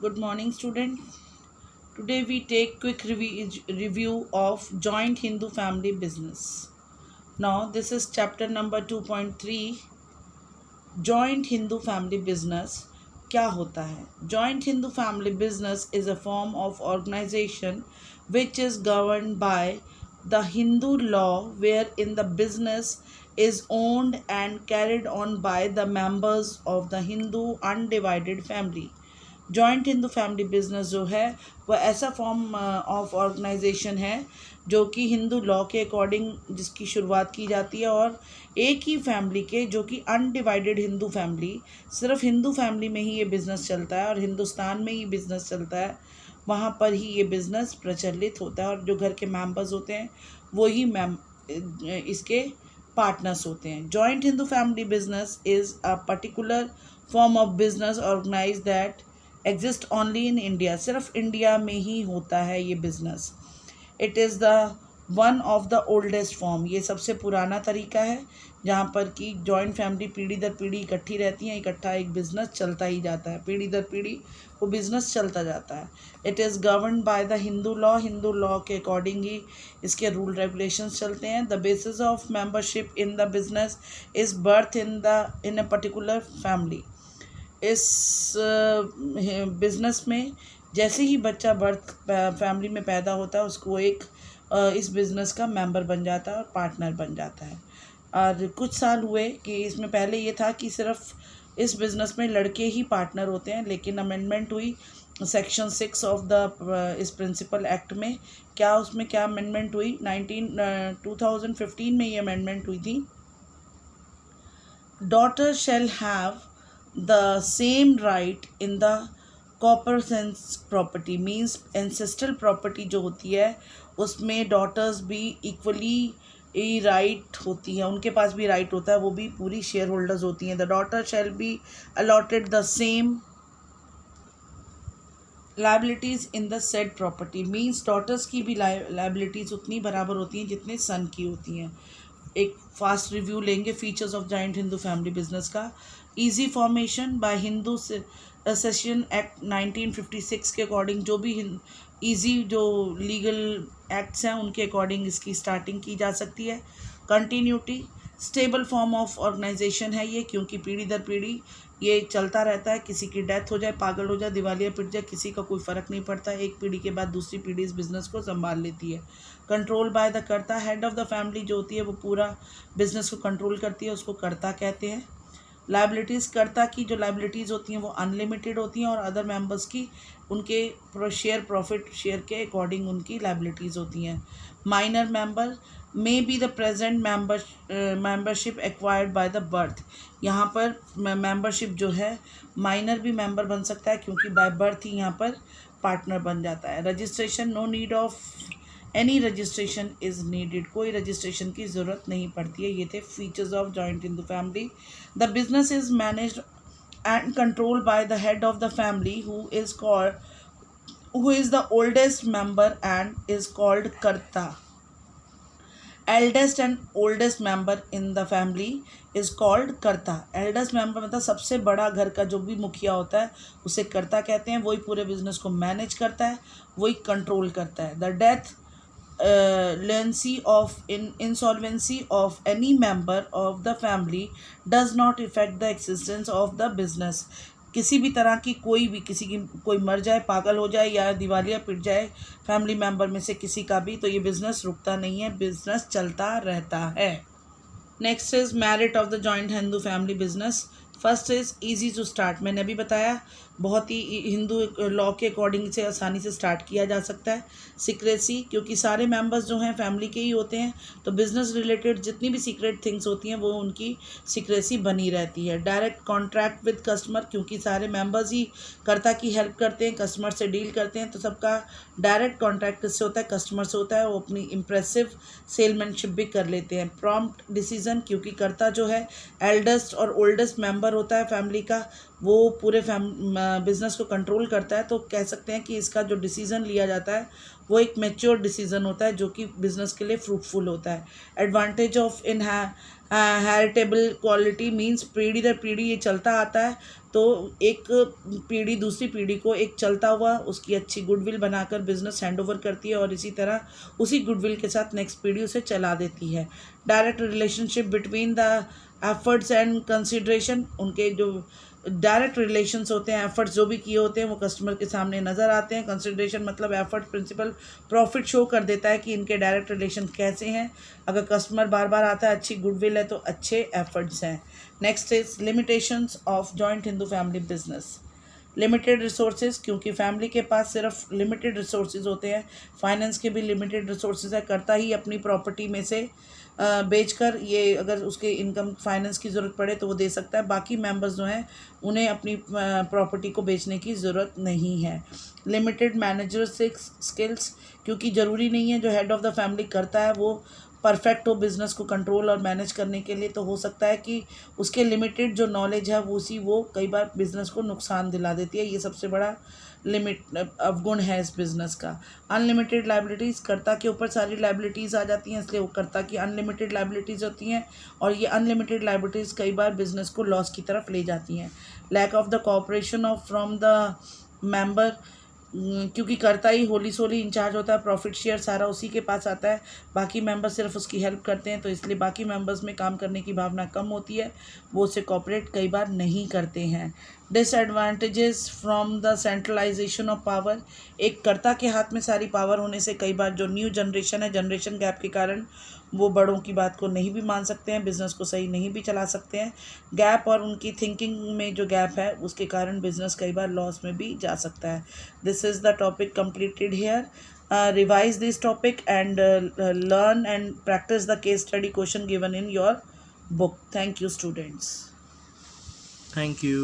Good morning, student. Today we take quick review of joint Hindu family business. Now this is chapter number 2.3. Joint Hindu family business. क्या होता है? Joint Hindu family business is a form of organization which is governed by the Hindu law wherein the business is owned and carried on by the members of the Hindu undivided family. Joint Hindu family business जो है वह ऐसा form of organization है जो कि Hindu law के according जिसकी शुरुआत की जाती है और एक ही फैमिली के जो कि अनडिवाइडेड हिंदू फैमिली, सिर्फ हिंदू फैमिली में ही ये बिज़नेस चलता है और हिंदुस्तान में ही बिज़नेस चलता है, वहाँ पर ही ये बिज़नेस प्रचलित होता है और जो घर के मेंबर्स होते हैं वो ही इसके पार्टनर्स होते हैं. Joint Hindu family business is a particular form of business organize that exist only in India. सिर्फ इंडिया में ही होता है ये business. It is the one of the oldest form. ये सबसे पुराना तरीका है जहाँ पर कि जॉइंट फैमिली पीढ़ी दर पीढ़ी इकट्ठी रहती हैं, इकट्ठा एक बिज़नेस चलता ही जाता है, पीढ़ी दर पीढ़ी वो बिज़नेस चलता जाता है. It is govern by the Hindu law. Hindu law के अकॉर्डिंग ही इसके रूल रेगुलेशंस चलते हैं. The basis of membership in the business is birth in a particular family. इस बिज़नेस में जैसे ही बच्चा बर्थ फैमिली में पैदा होता है उसको एक इस बिज़नेस का मेंबर बन जाता है और पार्टनर बन जाता है. और कुछ साल हुए कि इसमें पहले ये था कि सिर्फ इस बिज़नेस में लड़के ही पार्टनर होते हैं, लेकिन अमेंडमेंट हुई सेक्शन 6 ऑफ द इस प्रिंसिपल एक्ट में. उसमें क्या अमेंडमेंट हुई? 2015 में ये अमेंडमेंट हुई थी. Daughter shall have the same right in the corporation's property. means ancestral property जो होती है उसमें daughters भी equally राइट होती हैं, उनके पास भी राइट होता है, वो भी पूरी शेयर होल्डर्स होती हैं. The daughter shall be allotted the same liabilities in the said property. Means daughters की भी लाइबिलिटीज़ उतनी बराबर होती हैं जितने सन की होती हैं. एक फास्ट रिव्यू लेंगे features of joint Hindu family business का. Easy formation by Hindu succession act 1956 के अकॉर्डिंग, जो भी ईजी जो लीगल एक्ट्स हैं उनके अकॉर्डिंग इसकी स्टार्टिंग की जा सकती है. Continuity, stable form of organization है ये, क्योंकि पीढ़ी दर पीढ़ी ये चलता रहता है. किसी की डेथ हो जाए, पागल हो जाए, दिवालिया पिट जाए, किसी का कोई फ़र्क नहीं पड़ता. एक पीढ़ी के बाद दूसरी पीढ़ी इस बिज़नेस को संभाल लेती है. कंट्रोल बाय द कर्ता. हेड ऑफ़ द फैमिली जो होती है वो पूरा बिज़नेस को कंट्रोल करती है, उसको कर्ता कहते हैं. लाइबिलिटीज़, कर्ता की जो लाइबिलिटीज़ होती हैं वो अनलिमिटेड होती हैं और अदर मेंबर्स की उनके प्रॉफिट शेयर के अकॉर्डिंग उनकी लाइबिलिटीज़ होती हैं. Minor member may be the present membership acquired by the birth. यहाँ पर मेंबरशिप जो है माइनर भी मेंबर बन सकता है क्योंकि बाय बर्थ ही यहाँ पर पार्टनर बन जाता है. Registration, no need of any registration is needed. कोई रजिस्ट्रेशन की ज़रूरत नहीं पड़ती है. ये थे features of joint Hindu family. The business is managed and controlled by the head of the family who is the oldest member and is called karta. Eldest and oldest member in the family is called karta. Eldest member मतलब सबसे बड़ा घर का जो भी मुखिया होता है उसे कर्ता कहते हैं. वही पूरे बिजनेस को मैनेज करता है, वही कंट्रोल करता है. The death, insolvency of any member of the family does not affect the existence of the business. किसी भी तरह की किसी की कोई मर जाए, पागल हो जाए या दिवालिया पिट जाए फैमिली मेंबर में से किसी का भी, तो ये बिज़नेस रुकता नहीं है, बिज़नेस चलता रहता है. Next is merit of the joint Hindu family business. First is easy to start. मैंने अभी बताया बहुत ही हिंदू लॉ के अकॉर्डिंग से आसानी से स्टार्ट किया जा सकता है. सीक्रेसी, क्योंकि सारे मेंबर्स जो हैं फैमिली के ही होते हैं तो बिज़नेस रिलेटेड जितनी भी सीक्रेट थिंग्स होती हैं वो उनकी सीक्रेसी बनी रहती है. डायरेक्ट कॉन्ट्रैक्ट विद कस्टमर, क्योंकि सारे मेंबर्स ही कर्ता की हेल्प करते हैं, कस्टमर से डील करते हैं, तो सबका डायरेक्ट कॉन्ट्रैक्ट किससे होता है? कस्टमर से होता है. वो अपनी इम्प्रेसिव सेलमैनशिप भी कर लेते हैं. प्रॉम्प्ट डिसीजन, क्योंकि कर्ता जो है एल्डेस्ट और ओल्डेस्ट मेंबर मेंबर होता है फैमिली का वो पूरे बिजनेस को कंट्रोल करता है, तो कह सकते हैं कि इसका जो डिसीज़न लिया जाता है वो एक मैच्योर डिसीज़न होता है जो कि बिजनेस के लिए फ्रूटफुल होता है। Advantage of heritable quality means पीढ़ी दर पीढ़ी ये चलता आता है, तो एक पीढ़ी दूसरी पीढ़ी को एक चलता हुआ उसकी अच्छी गुडविल बनाकर बिजनेस हैंड ओवर करती है और इसी तरह उसी गुडविल के साथ नेक्स्ट पीढ़ी उसे चला देती है। Direct relationship between the efforts and consideration, उनके जो डायरेक्ट रिलेशंस होते हैं, एफर्ट्स जो भी किए होते हैं वो कस्टमर के सामने नज़र आते हैं। कंसिडरेशन मतलब एफर्ट प्रिंसिपल प्रॉफिट शो कर देता है कि इनके डायरेक्ट रिलेशन कैसे हैं। अगर कस्टमर बार बार आता है, अच्छी गुडविल है, तो अच्छे एफर्ट्स हैं। Next is limitations of joint Hindu family business. Limited resources, क्योंकि फैमिली के पास सिर्फ लिमिटेड रिसोर्सेज होते हैं, फाइनेंस के भी लिमिटेड रिसोर्सेज है, करता ही अपनी प्रॉपर्टी में से बेचकर ये अगर उसके इनकम फाइनेंस की ज़रूरत पड़े तो वो दे सकता है। बाकी मेंबर्स जो हैं उन्हें अपनी प्रॉपर्टी को बेचने की ज़रूरत नहीं है। लिमिटेड मैनेजर स्किल्स, क्योंकि ज़रूरी नहीं है जो हेड ऑफ़ द फैमिली करता है वो परफेक्ट हो बिज़नेस को कंट्रोल और मैनेज करने के लिए, तो हो सकता है कि उसके लिमिटेड जो नॉलेज है वो कई बार बिज़नेस को नुकसान दिला देती है। ये सबसे बड़ा अवगुण है इस बिज़नेस का। अनलिमिटेड लाइबिलिटीज़, कर्ता के ऊपर सारी लाइबिलिटीज़ आ जाती हैं, इसलिए वो कर्ता की अनलिमिटेड लाइबिलिटीज़ होती हैं और ये अनलिमिटेड लाइबिलिटीज़ कई बार बिज़नेस को लॉस की तरफ ले जाती हैं। Lack of the cooperation of from the member, क्योंकि कर्ता ही होली सोली इंचार्ज होता है, प्रॉफिट शेयर सारा उसी के पास आता है, बाकी मेंबर सिर्फ उसकी हेल्प करते हैं, तो इसलिए बाकी मेंबर्स में काम करने की भावना कम होती है, वो उससे कोऑपरेट कई बार नहीं करते हैं। Disadvantages from the centralization of power, एक कर्ता के हाथ में सारी पावर होने से कई बार जो न्यू जनरेशन है, जनरेशन गैप के कारण वो बड़ों की बात को नहीं भी मान सकते हैं, बिज़नेस को सही नहीं भी चला सकते हैं। गैप और उनकी थिंकिंग में जो गैप है उसके कारण बिज़नेस कई बार लॉस में भी जा सकता है। This is the topic completed here. Revise this topic and learn and practice the case study question given in your book. Thank you, students. Thank you.